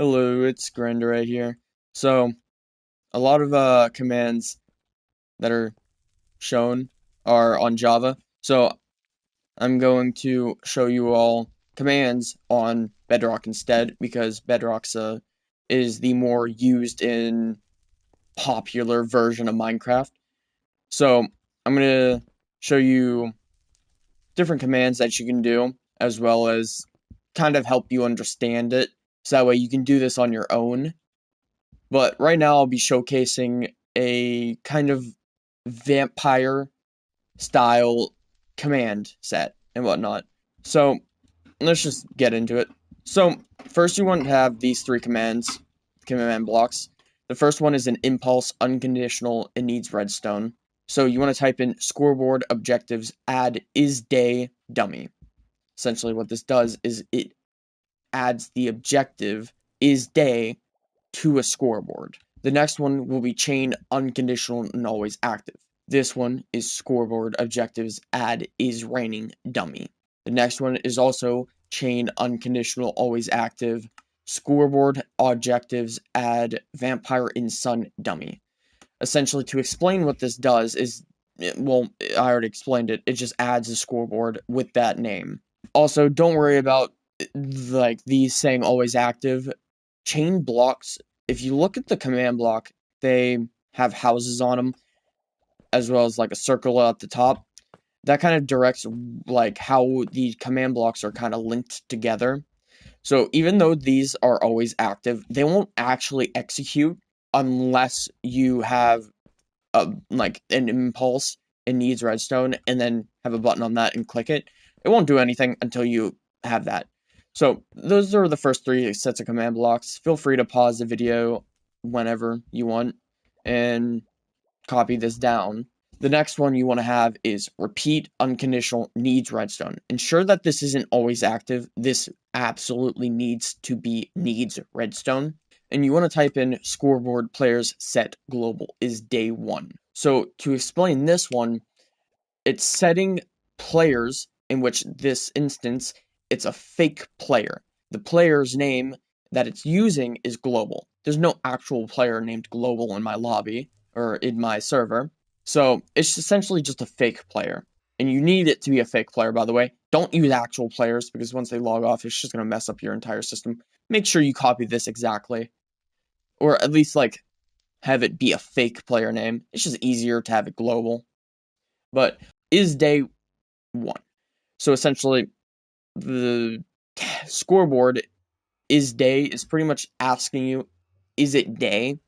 Hello, it's Granda right here. So, a lot of commands that are shown are on Java. So, I'm going to show you all commands on Bedrock instead because Bedrock's is the more used in popular version of Minecraft. So, I'm going to show you different commands that you can do as well as kind of help you understand it. So that way you can do this on your own. But right now I'll be showcasing a kind of vampire style command set and whatnot. So let's just get into it. So first you want to have these three command blocks. The first one is an impulse, unconditional, and needs redstone. So you want to type in scoreboard objectives add is day dummy. Essentially what this does is it adds the objective is day to a scoreboard. The next one will be chain unconditional and always active. This one is scoreboard objectives add is raining dummy. The next one is also chain unconditional always active scoreboard objectives add vampire in sun dummy. Essentially, to explain what this does is, well, I already explained it. It just adds a scoreboard with that name. Also, don't worry about like these saying always active. Chain blocks, if you look at the command block, they have houses on them as well as like a circle at the top. That kind of directs like how the command blocks are kind of linked together. So even though these are always active, they won't actually execute unless you have like an impulse and needs redstone and then have a button on that and click it. It won't do anything until you have that. So those are the first three sets of command blocks. Feel free to pause the video whenever you want and copy this down. The next one you want to have is repeat unconditional needs redstone. Ensure that this isn't always active. This absolutely needs to be needs redstone. And you want to type in scoreboard players set global is day one. So to explain this one, it's setting players, in which this instance, it's a fake player. The player's name that it's using is global. There's no actual player named global in my lobby or in my server. So it's essentially just a fake player. And you need it to be a fake player, by the way. Don't use actual players because once they log off, it's just going to mess up your entire system. Make sure you copy this exactly. Or at least, like, have it be a fake player name. It's just easier to have it global. But is day one. So essentially, the scoreboard is day is pretty much asking you, is it day?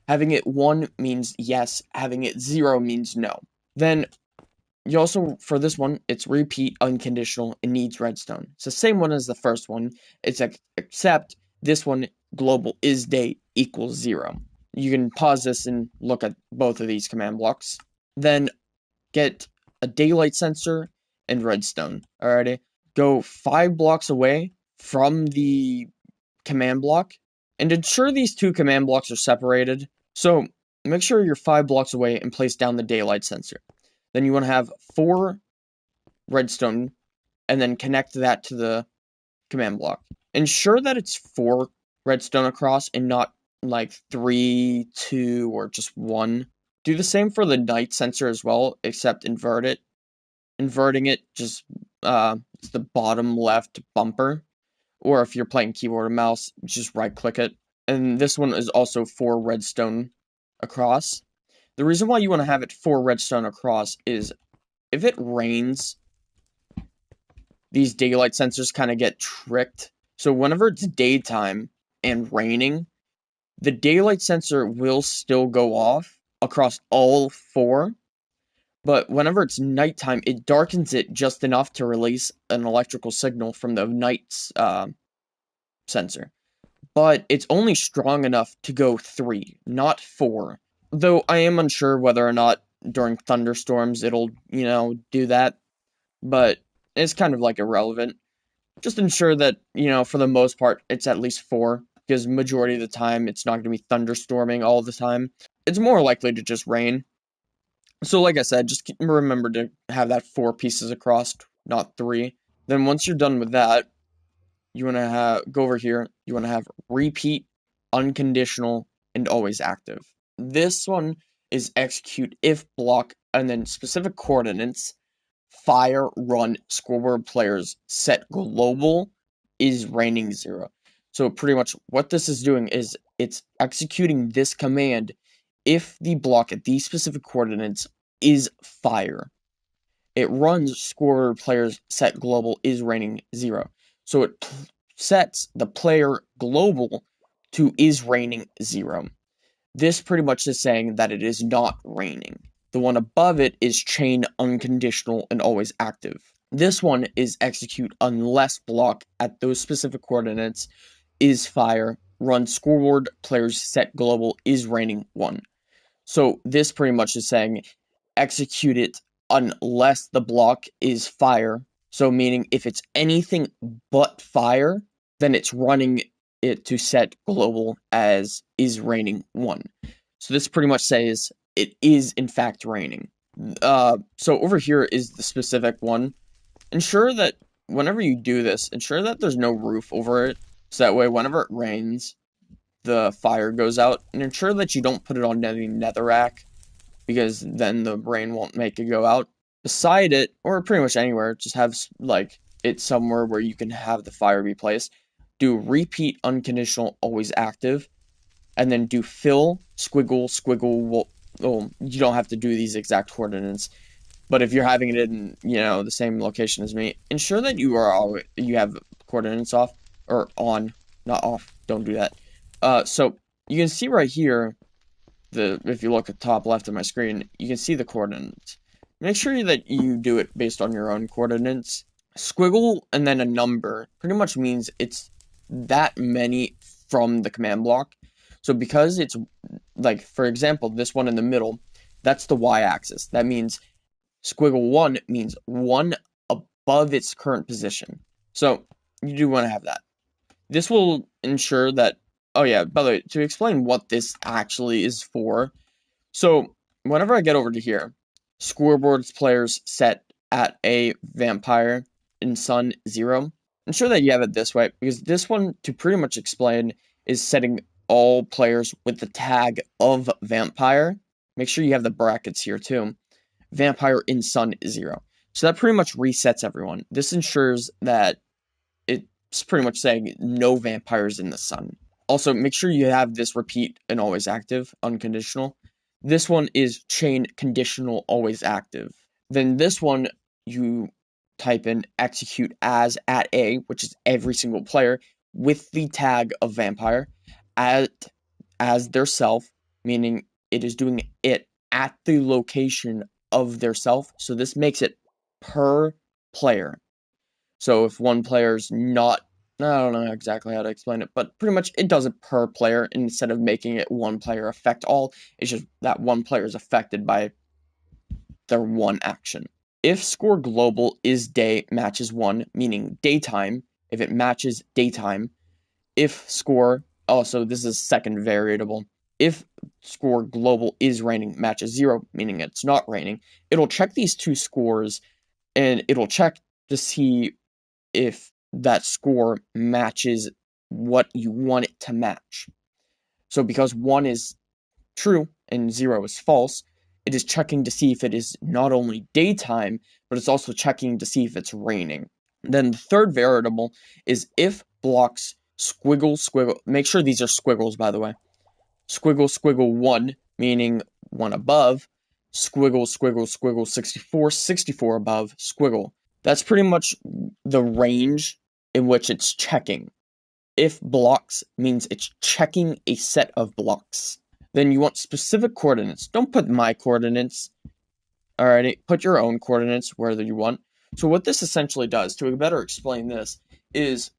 Having it 1 means yes, having it 0 means no. Then you also, for this one, it's repeat unconditional and needs redstone. It's the same one as the first one, it's except this one, global is day equals 0. You can pause this and look at both of these command blocks. Then get a daylight sensor and redstone. Alrighty. Go 5 blocks away from the command block and ensure these two command blocks are separated. So make sure you're 5 blocks away and place down the daylight sensor. Then you want to have 4 redstone and then connect that to the command block. Ensure that it's 4 redstone across and not like 3, 2, or just 1. Do the same for the night sensor as well, except invert it. Inverting it just it's the bottom left bumper, or if you're playing keyboard or mouse, just right click it. And this one is also 4 redstone across. The reason why you want to have it 4 redstone across is if it rains, these daylight sensors kind of get tricked. So whenever it's daytime and raining, the daylight sensor will still go off across all 4. But whenever it's nighttime, it darkens it just enough to release an electrical signal from the night sensor. But it's only strong enough to go 3, not 4. Though I am unsure whether or not during thunderstorms it'll, do that. But it's kind of like irrelevant. Just ensure that, for the most part, it's at least 4. Because majority of the time, it's not going to be thunderstorming all the time. It's more likely to just rain. So like I said, just remember to have that 4 pieces across, not 3. Then once you're done with that, you want to go over here, you want to have repeat, unconditional, and always active. This one is execute if block and then specific coordinates, fire, run, scoreboard players, set global is raining 0. So pretty much what this is doing is it's executing this command if the block at these specific coordinates is fire. It runs scoreboard players set global is raining 0. So it sets the player global to is raining 0. This pretty much is saying that it is not raining. The one above it is chain unconditional and always active. This one is execute unless block at those specific coordinates is fire, run scoreboard players set global is raining 1. So this pretty much is saying execute it unless the block is fire. So meaning if it's anything but fire, then it's running it to set global as is raining 1. So this pretty much says it is in fact raining. So over here is the specific one. Ensure that whenever you do this, ensure that there's no roof over it. So that way whenever it rains, the fire goes out. And ensure that you don't put it on any netherrack, because then the rain won't make it go out. Beside it, or pretty much anywhere, just have like it somewhere where you can have the fire be placed. Do repeat unconditional always active, and then do fill squiggle squiggle. Well, you don't have to do these exact coordinates, but if you're having it in the same location as me, ensure that you have coordinates off or on, not off. Don't do that. So you can see right here. If you look at the top left of my screen, you can see the coordinates. Make sure that you do it based on your own coordinates. Squiggle and then a number pretty much means it's that many from the command block. So because it's like, for example, this one in the middle, that's the y-axis. That means squiggle 1 means 1 above its current position. So you do want to have that. This will ensure that. Oh yeah, by the way, to explain what this actually is for, so whenever I get over to here, scoreboard's players set at a vampire in sun 0, ensure that you have it this way, because this one, to pretty much explain, is setting all players with the tag of vampire. Make sure you have the brackets here too. Vampire in sun 0. So that pretty much resets everyone. This ensures that it's pretty much saying no vampires in the sun. Also, make sure you have this repeat and always active, unconditional. This one is chain conditional always active. Then this one, you type in execute as at a, which is every single player, with the tag of vampire, as their self, meaning it is doing it at the location of their self. So this makes it per player. So if one player's not, I don't know exactly how to explain it, but pretty much it does it per player instead of making it one player affect all. It's just that one player is affected by their one action. If score global is day matches 1, meaning daytime, if it matches daytime, if score, also this is second variable, if score global is raining matches 0, meaning it's not raining, it'll check these two scores and it'll check to see if that score matches what you want it to match. So because 1 is true and 0 is false, it is checking to see if it is not only daytime, but it's also checking to see if it's raining. Then the third variable is if blocks squiggle squiggle. Make sure these are squiggles, by the way. Squiggle squiggle 1, meaning 1 above. Squiggle squiggle squiggle 64, 64 above, squiggle. That's pretty much the range in which it's checking. If blocks means it's checking a set of blocks. Then you want specific coordinates. Don't put my coordinates. Alrighty, put your own coordinates wherever you want. So what this essentially does, to better explain this, is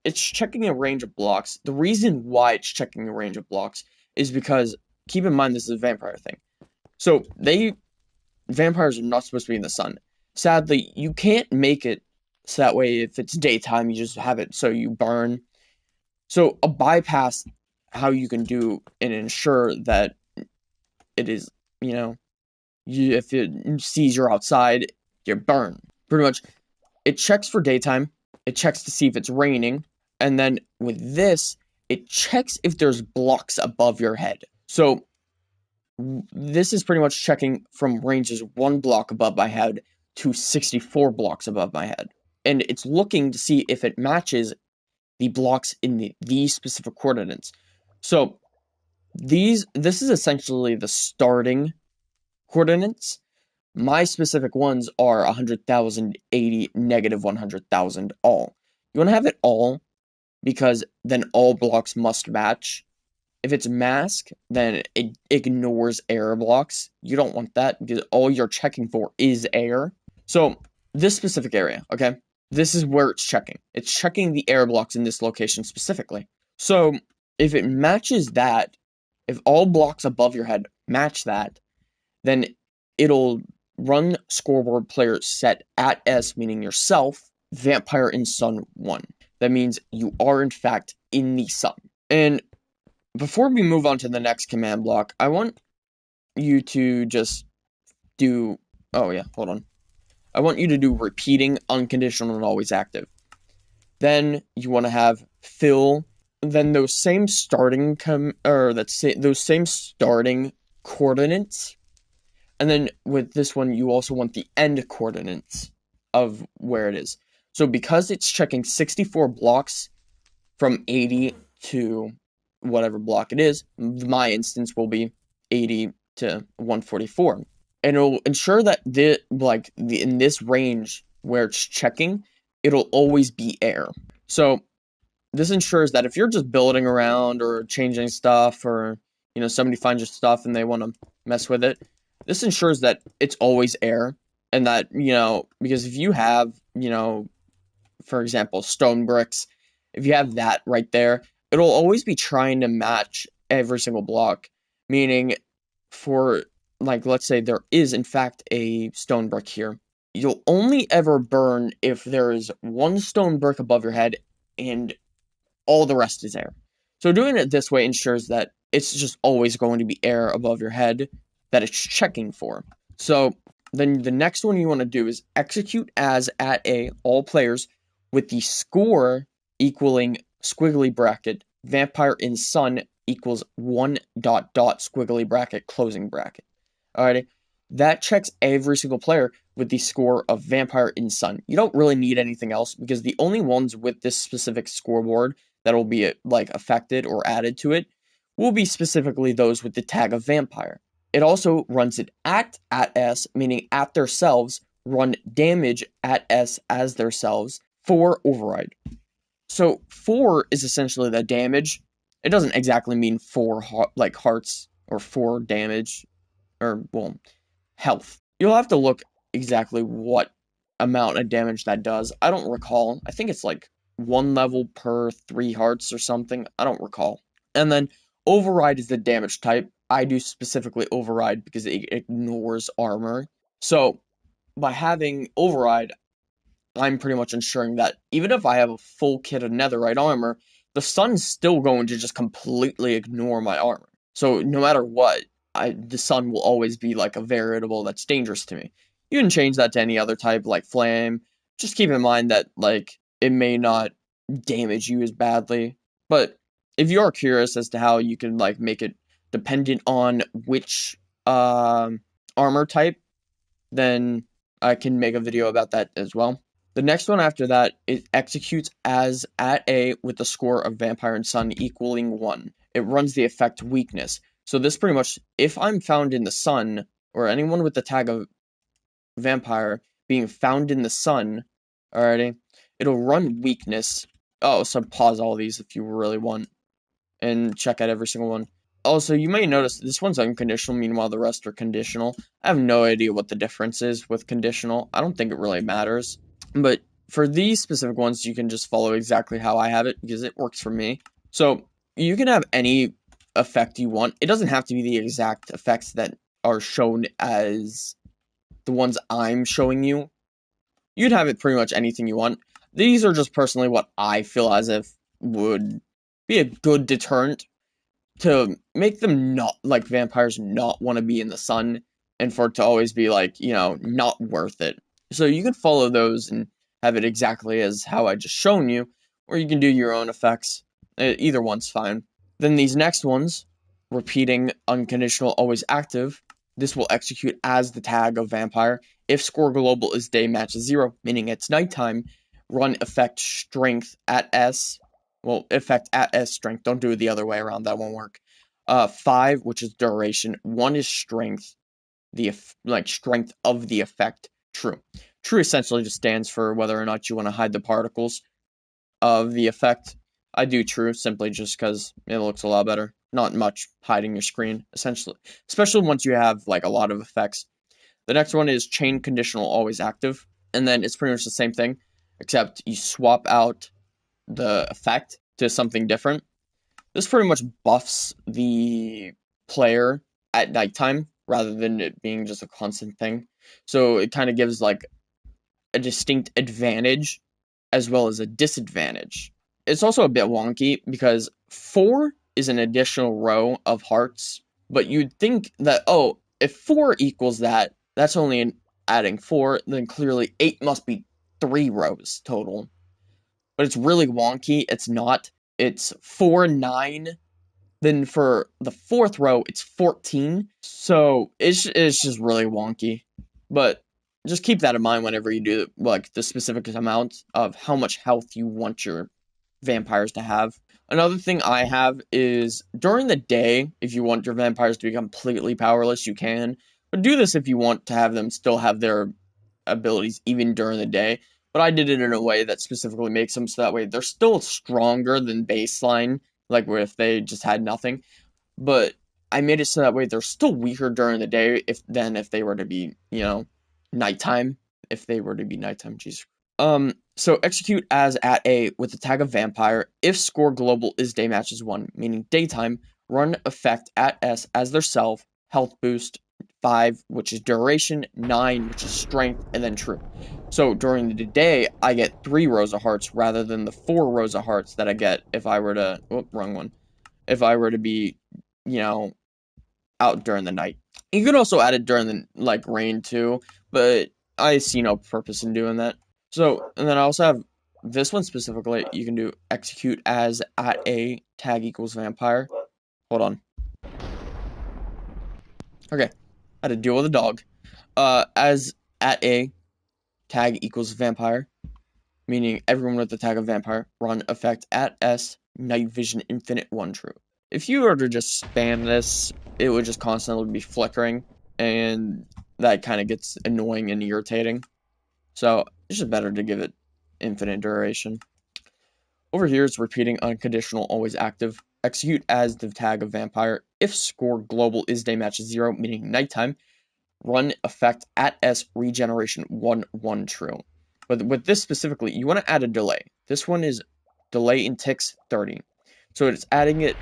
it's checking a range of blocks. The reason why it's checking a range of blocks is because, keep in mind this is a vampire thing. So vampires are not supposed to be in the sun. Sadly, you can't make it so that way if it's daytime, you just have it so you burn. So a bypass how you can do and ensure that it is, if it sees you're outside, you burn. Pretty much, it checks for daytime. It checks to see if it's raining. And then with this, it checks if there's blocks above your head. So this is pretty much checking from ranges 1 block above my head to 64 blocks above my head. And it's looking to see if it matches the blocks in these specific coordinates. So this is essentially the starting coordinates. My specific ones are 100,000, 80, negative 100,000, all. You want to have it all because then all blocks must match. If it's mask, then it ignores error blocks. You don't want that because all you're checking for is error. So this specific area, okay, this is where it's checking. It's checking the error blocks in this location specifically. So if it matches that, if all blocks above your head match that, then it'll run scoreboard player set at S, meaning yourself, vampire in sun 1. That means you are in fact in the sun. And before we move on to the next command block, I want you to just do, oh yeah, hold on. I want you to do repeating, unconditional, and always active. Then you want to have fill, then those same starting those same starting coordinates. And then with this one, you also want the end coordinates of where it is. So because it's checking 64 blocks from 80 to whatever block it is, my instance will be 80 to 144. And it'll ensure that in this range where it's checking, it'll always be air. So this ensures that if you're just building around or changing stuff, or somebody finds your stuff and they want to mess with it, this ensures that it's always air. And that, because if you have, for example, stone bricks, if you have that right there, it'll always be trying to match every single block. Meaning, for, let's say there is, in fact, a stone brick here. You'll only ever burn if there is one stone brick above your head and all the rest is air. So doing it this way ensures that it's just always going to be air above your head that it's checking for. So then the next one you want to do is execute as at A, all players, with the score equaling squiggly bracket, vampire in sun equals 1 ... squiggly bracket, closing bracket. Alrighty, that checks every single player with the score of vampire in sun. You don't really need anything else because the only ones with this specific scoreboard that will be affected or added to it will be specifically those with the tag of vampire. It also runs it at S, meaning at themselves, run damage at S as themselves for override. So 4 is essentially the damage. It doesn't exactly mean 4 hearts or 4 damage or, well, health. You'll have to look exactly what amount of damage that does. I don't recall. I think it's 1 level per 3 hearts or something. I don't recall. And then override is the damage type. I do specifically override because it ignores armor. So by having override, I'm pretty much ensuring that even if I have a full kit of netherite armor, the sun's still going to just completely ignore my armor. So no matter what, the sun will always be a variable that's dangerous to me. You can change that to any other type like flame. Just keep in mind that it may not damage you as badly. But if you are curious as to how you can make it dependent on which armor type, then I can make a video about that as well. The next one after that, it executes as at A with the score of vampire and sun equaling 1. It runs the effect weakness. So this pretty much, if I'm found in the sun, or anyone with the tag of vampire being found in the sun, alrighty, it'll run weakness. Oh, so pause all these if you really want, and check out every single one. Also, you may notice this one's unconditional, meanwhile the rest are conditional. I have no idea what the difference is with conditional. I don't think it really matters. But for these specific ones, you can just follow exactly how I have it because it works for me. So you can have any effect you want. It doesn't have to be the exact effects that are shown as the ones I'm showing you. You'd have it pretty much anything you want. These are just personally what I feel as if would be a good deterrent to make them not, vampires not want to be in the sun, and for it to always be, not worth it. So you can follow those and have it exactly as how I just shown you, or you can do your own effects. Either one's fine. Then these next ones, repeating unconditional always active, this will execute as the tag of vampire. If score global is day matches 0, meaning it's nighttime, run effect strength at S. Well, effect at S strength. Don't do it the other way around. That won't work. 5, which is duration. 1 is strength. The strength of the effect. True. True essentially just stands for whether or not you want to hide the particles of the effect. I do true simply just because it looks a lot better. Not much hiding your screen, essentially. Especially once you have like a lot of effects. The next one is chain conditional always active. And then it's pretty much the same thing, except you swap out the effect to something different. This pretty much buffs the player at nighttime rather than it being just a constant thing. So it kind of gives like a distinct advantage as well as a disadvantage. It's also a bit wonky because 4 is an additional row of hearts, but you'd think that, oh, if 4 equals that, that's only adding 4, then clearly 8 must be 3 rows total. But it's really wonky. It's not. It's 4, 9. Then for the 4th row, it's 14. So it's just really wonky. But just keep that in mind whenever you do like the specific amount of how much health you want your vampires to have. Another thing I have is during the day, if you want your vampires to be completely powerless, you can. But do this if you want to have them still have their abilities even during the day. But I did it in a way that specifically makes them so that way they're still stronger than baseline, like where if they just had nothing. But I made it so that way they're still weaker during the day if they were to be, nighttime. If they were to be nighttime, jeez. So execute as at A with the tag of vampire. If score global is day matches 1, meaning daytime, run effect at S as their self, health boost, 5, which is duration, 9, which is strength, and then true. So during the day, I get 3 rows of hearts rather than the 4 rows of hearts that I get if I were to, wrong one. If I were to be, out during the night. You could also add it during the, rain too, but I see no purpose in doing that. So, and then I also have this one specifically, you can do execute as at A tag equals vampire. Hold on. Okay, I had to deal with a dog. As at A tag equals vampire, meaning everyone with the tag of vampire, run effect at S, night vision infinite 1 true. If you were to just spam this, it would just constantly be flickering, and that kind of gets annoying and irritating. So it's just better to give it infinite duration. Over here, it's repeating unconditional always active. Execute as the tag of vampire. If score global is day matches 0, meaning nighttime, run effect at S regeneration 1 1 true. But with this specifically, you want to add a delay. This one is delay in ticks 30. So it's adding it.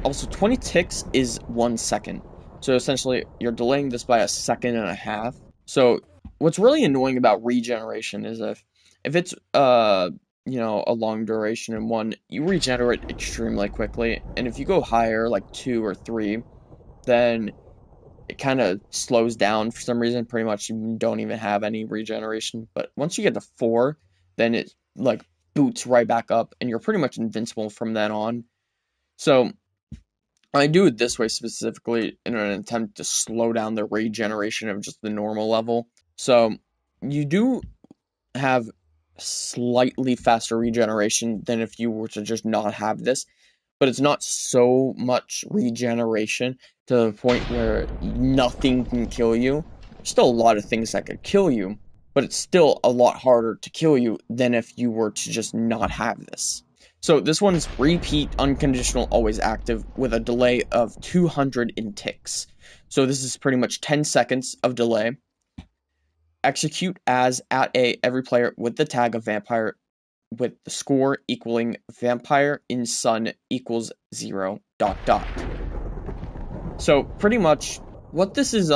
Also, 20 ticks is 1 second. So essentially, you're delaying this by 1.5 seconds. So what's really annoying about regeneration is if it's a long duration in 1, you regenerate extremely quickly. And if you go higher, like 2 or 3, then it kind of slows down for some reason. Pretty much you don't even have any regeneration. But once you get to 4, then it boots right back up and you're pretty much invincible from then on. So I do it this way specifically in an attempt to slow down the regeneration of just the normal level. So you do have slightly faster regeneration than if you were to just not have this, but it's not so much regeneration to the point where nothing can kill you. There's still a lot of things that could kill you, but it's still a lot harder to kill you than if you were to just not have this. So this one's repeat unconditional always active with a delay of 200 in ticks. So this is pretty much 10 seconds of delay. Execute as at A every player with the tag of vampire with the score equaling vampire in sun equals 0 ... So pretty much what this is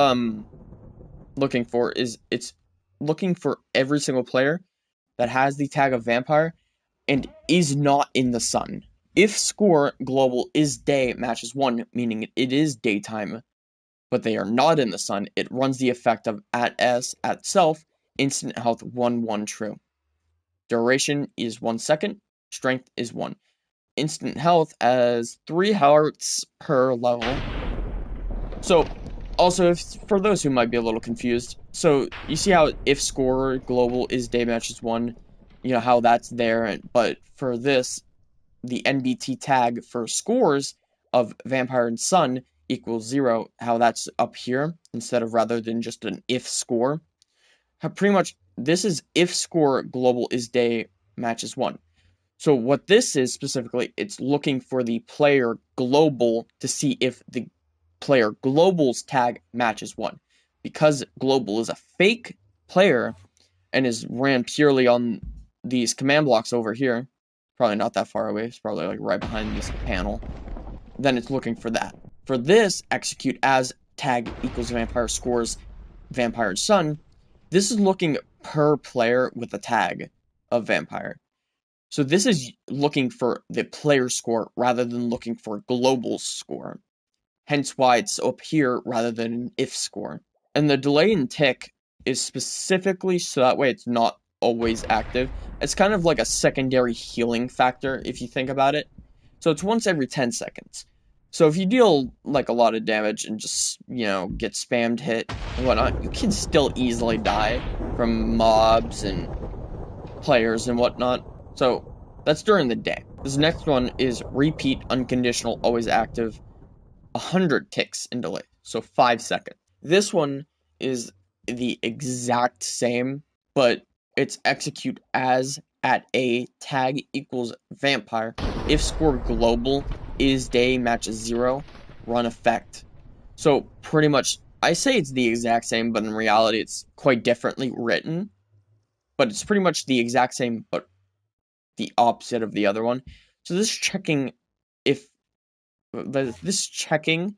looking for is it's looking for every single player that has the tag of vampire and is not in the sun. If score global is day matches 1, meaning it is daytime, but they are not in the sun, it runs the effect of at S at self, instant health 1 1 true. Duration is 1 second, strength is 1. Instant health as 3 hearts per level. So, also, for those who might be a little confused, so you see how if score global is day matches 1, you know, how that's there, but for this, the NBT tag for scores of Vampire and Sun equals 0, how that's up here, instead of rather than just an if score. Pretty much, this is if score global is day matches 1. So what this is specifically, it's looking for the player global to see if the player global's tag matches 1. Because global is a fake player and is ran purely on these command blocks over here, probably not that far away, it's probably like right behind this panel, then it's looking for that. For this, execute as tag equals vampire scores Vampire Sun, this is looking per player with a tag of vampire. So this is looking for the player score rather than looking for global score. Hence why it's up here rather than an if score. And the delay in tick is specifically so that way it's not always active. It's kind of like a secondary healing factor if you think about it. So it's once every 10 seconds. So if you deal like a lot of damage and just, you know, get spammed hit and whatnot, you can still easily die from mobs and players and whatnot. So that's during the day. This next one is repeat unconditional always active 100 ticks in delay, so 5 seconds. This one is the exact same, but it's execute as at a tag equals vampire. If score global is day matches 0, run effect. So pretty much, I say it's the exact same, but in reality it's quite differently written. But it's pretty much the exact same, but the opposite of the other one. So this checking if this checking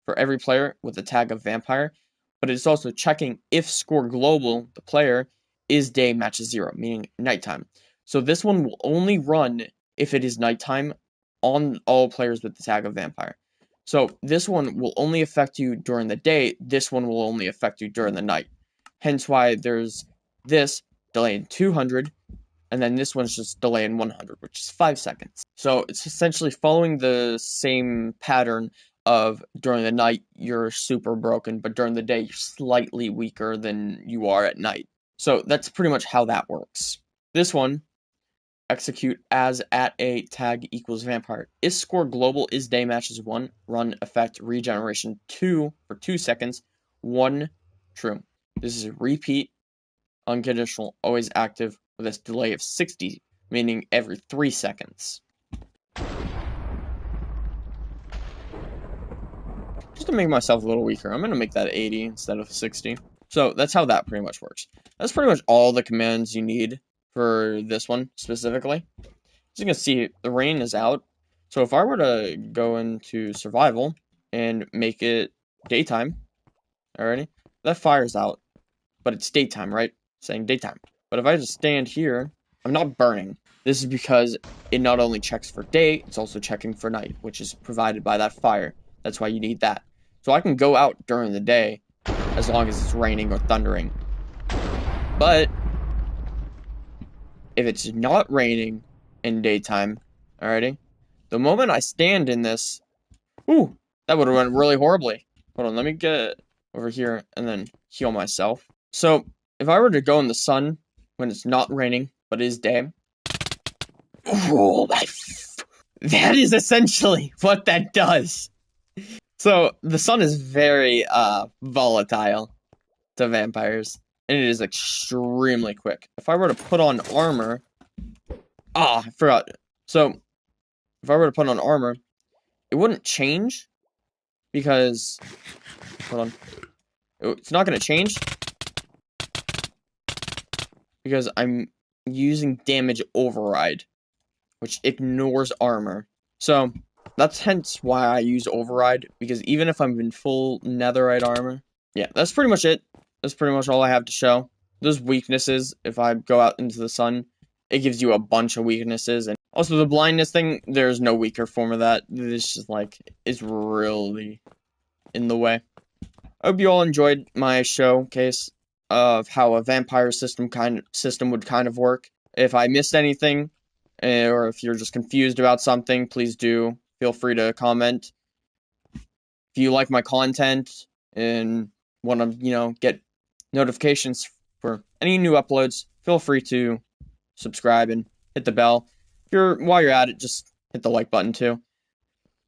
for every player with a tag of vampire, but it's also checking if score global, the player, is day matches 0, meaning nighttime. So this one will only run if it is nighttime on all players with the tag of vampire. So this one will only affect you during the day, this one will only affect you during the night. Hence why there's this delay in 200, and then this one's just delay in 100, which is 5 seconds. So it's essentially following the same pattern of during the night you're super broken, but during the day you're slightly weaker than you are at night. So that's pretty much how that works. This one, execute as at a tag equals vampire. If score global is day matches 1, run effect regeneration 2 for 2 seconds, 1 true. This is a repeat unconditional always active with a delay of 60, meaning every 3 seconds. Just to make myself a little weaker, I'm going to make that 80 instead of 60. So that's how that pretty much works. That's pretty much all the commands you need for this one specifically. As you can see, the rain is out. So if I were to go into survival and make it daytime, alrighty, that fire's out, but it's daytime, right? Saying daytime. But if I just stand here, I'm not burning. This is because it not only checks for day, it's also checking for night, which is provided by that fire. That's why you need that. So I can go out during the day as long as it's raining or thundering. But if it's not raining in daytime, alrighty, the moment I stand in this, ooh, that would have went really horribly. Hold on, let me get over here and then heal myself. So if I were to go in the sun when it's not raining, but it is day, oh, that is essentially what that does. So the sun is very volatile to vampires, and it is extremely quick. If I were to put on armor, I forgot. So if I were to put on armor, it wouldn't change because, hold on, it's not going to change because I'm using damage override, which ignores armor. So that's hence why I use override, because even if I'm in full netherite armor, yeah, that's pretty much it. That's pretty much all I have to show. Those weaknesses, if I go out into the sun, it gives you a bunch of weaknesses. And also the blindness thing, there's no weaker form of that. It's just like, it's really in the way. I hope you all enjoyed my showcase of how a vampire system would kind of work. If I missed anything or if you're just confused about something, please do feel free to comment. If you like my content and want to, get notifications for any new uploads, feel free to subscribe and hit the bell. While you're at it, just hit the like button too.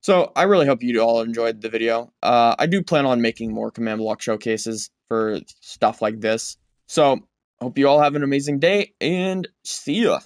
So I really hope you all enjoyed the video. I do plan on making more command block showcases for stuff like this. So hope you all have an amazing day and see ya.